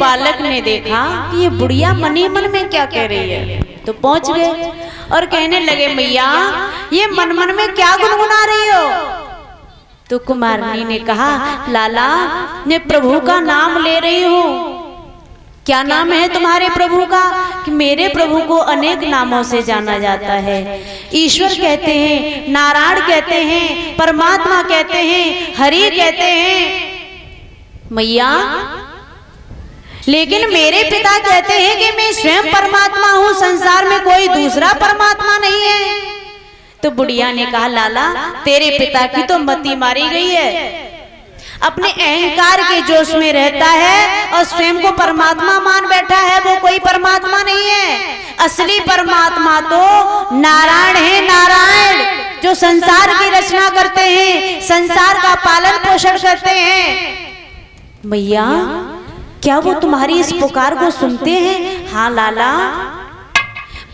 बालक ने देखा कि ये बुढ़िया मन ही मन में क्या कह रही है, तो पहुंच गए और कहने लगे, मैया ये मन मन में क्या गुनगुना रही हो? तो कुमारनी ने कहा, लाला मैं प्रभु का नाम ले रही हूँ। क्या नाम है तुम्हारे प्रभु का? कि मेरे प्रभु को अनेक नामों से जाना जाता है। ईश्वर कहते हैं, नारायण कहते हैं, परमात्मा कहते हैं, हरि कहते हैं। मैया लेकिन मेरे पिता कहते हैं कि मैं स्वयं परमात्मा हूँ, संसार में कोई दूसरा परमात्मा नहीं है। तो बुढ़िया ने कहा, लाला तेरे पिता की तो मति मारी गई है, अपने अहंकार के जोश में रहता है और स्वयं को परमात्मा मान बैठा है। वो कोई परमात्मा नहीं है, असली परमात्मा तो नारायण है। नारायण जो संसार की रचना करते हैं, संसार का पालन पोषण करते हैं। मैया क्या वो तुम्हारी इस पुकार को सुनते हैं? हाँ लाला।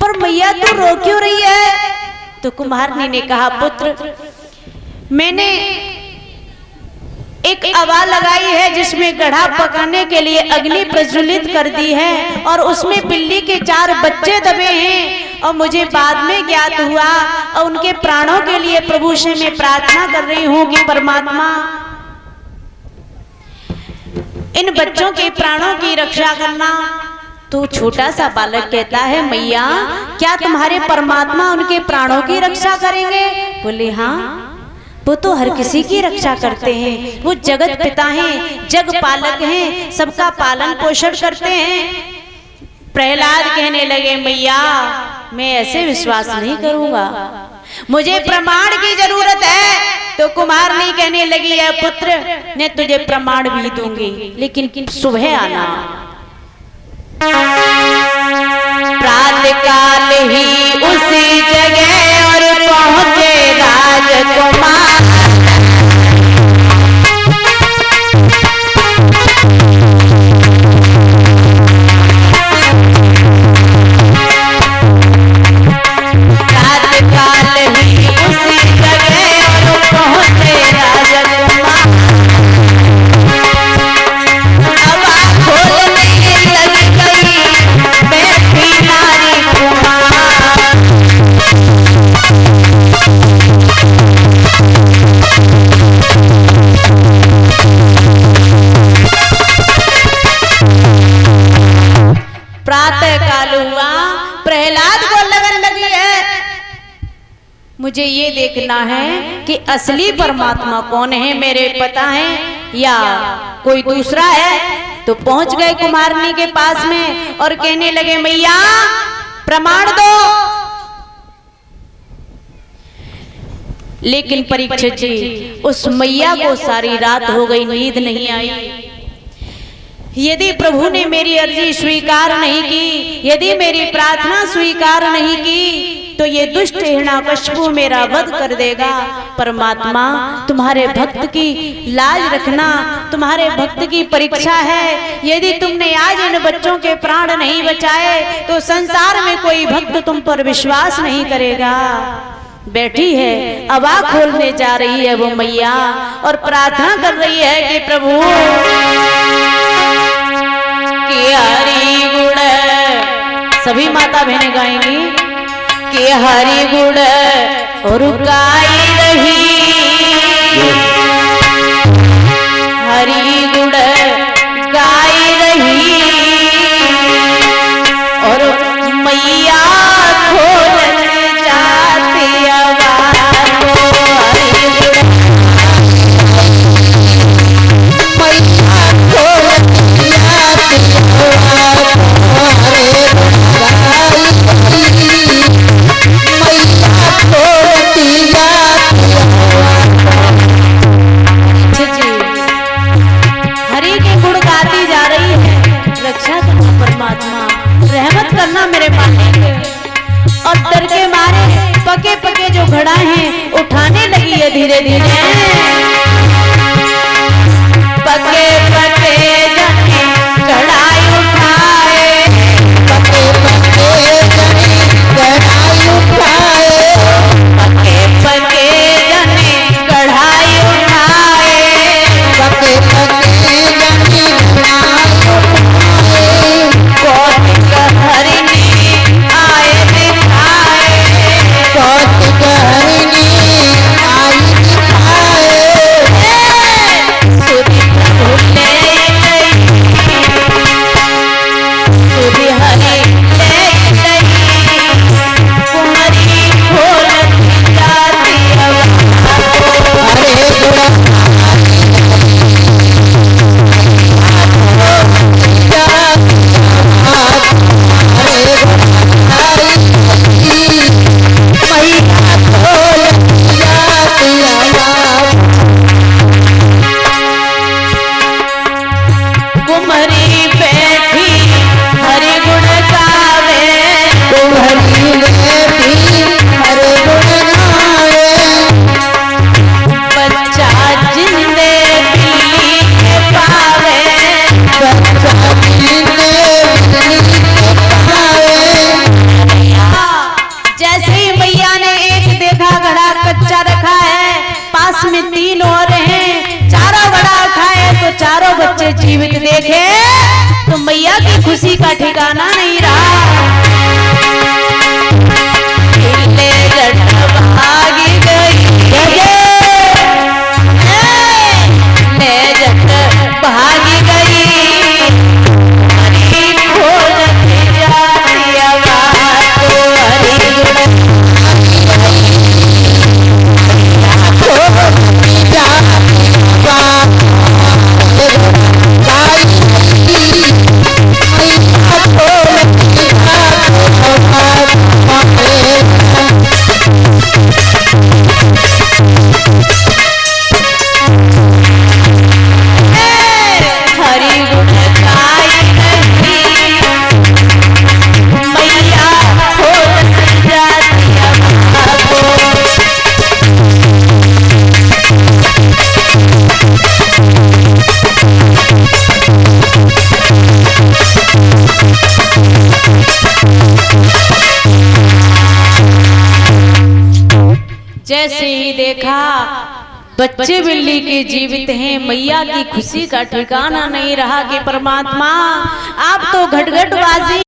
पर मैया तू रो क्यों रही है? तो कुम्हारनी ने कहा, पुत्र मैंने एक आवाज लगाई है जिसमें गढ़ा पकाने के लिए अग्नि प्रज्वलित कर दी है और उसमें बिल्ली के 4 बच्चे दबे हैं। और मुझे बाद में ज्ञात हुआ और उनके प्राणों के लिए प्रभु से मैं प्रार्थना कर रही हूँ कि परमात्मा इन बच्चों के प्राणों की रक्षा करना। तो छोटा सा बालक कहता है, मैया क्या तुम्हारे परमात्मा उनके प्राणों की रक्षा करेंगे? बोले हाँ, वो तो हर किसी की रक्षा करते हैं। वो जगत पिता हैं, जग पालक हैं, सबका पालन पोषण करते हैं। प्रहलाद कहने लगे, मैया मैं ऐसे विश्वास नहीं करूंगा, मुझे प्रमाण की जरूरत है। तो कुमारनी कहने लगी, है पुत्र मैं तुझे प्रमाण भी दूंगी, लेकिन सुबह आना। प्रातःकाल ही उसी जगह और पहुंचे राजकुमार। प्रहलाद को लगन लगी है, मुझे ये देखना है कि असली परमात्मा कौन है, मेरे पता है या कोई दूसरा है। तो पहुंच गए कुमारनी के पास में और कहने लगे, मैया प्रमाण दो। लेकिन परीक्षित जी उस मैया को सारी रात हो गई, नींद नहीं आई। यदि प्रभु ने मेरी अर्जी स्वीकार नहीं की, यदि मेरी प्रार्थना स्वीकार नहीं की, तो ये दुष्ट हिरण्यकश्यप मेरा वध कर देगा। परमात्मा तुम्हारे भक्त की लाज रखना, तुम्हारे भक्त की परीक्षा है। यदि तुमने आज इन बच्चों के प्राण नहीं बचाए तो संसार में कोई भक्त तुम पर विश्वास नहीं करेगा। बैठी है, आवाज खोलने जा रही है वो मैया और प्रार्थना कर रही है कि प्रभु कि हरि गुण, सभी माता बहनें गाएंगी कि हरि गुण और गाई रही, हरि गुण गाई रही और मैया खोलन जाती आवाज को, हरि गुण मैया खोलन करना मेरे मालिक। और डर के मारे पके पके जो घड़ा है उठाने लगी है धीरे धीरे। पके पके जने कढ़ाई उठाए, पके पके जने कढ़ाई उठाए, पके पके जने कढ़ाई उठाए, पके पके जने कढ़ाई उठाए। पास में 3 और हैं, चारों बड़ा खाए तो चारों बच्चे जीवित देखे तो मैया की खुशी का ठिकाना नहीं रहा। ले जट भागी गई, ले जट भागी गई, हरी खोजत जाती आवाज़ तो हरी जैसे ही देखा बच्चे बिल्ली के जीवित हैं, मैया की खुशी का ठिकाना नहीं रहा कि परमात्मा आप तो घटघटबाजी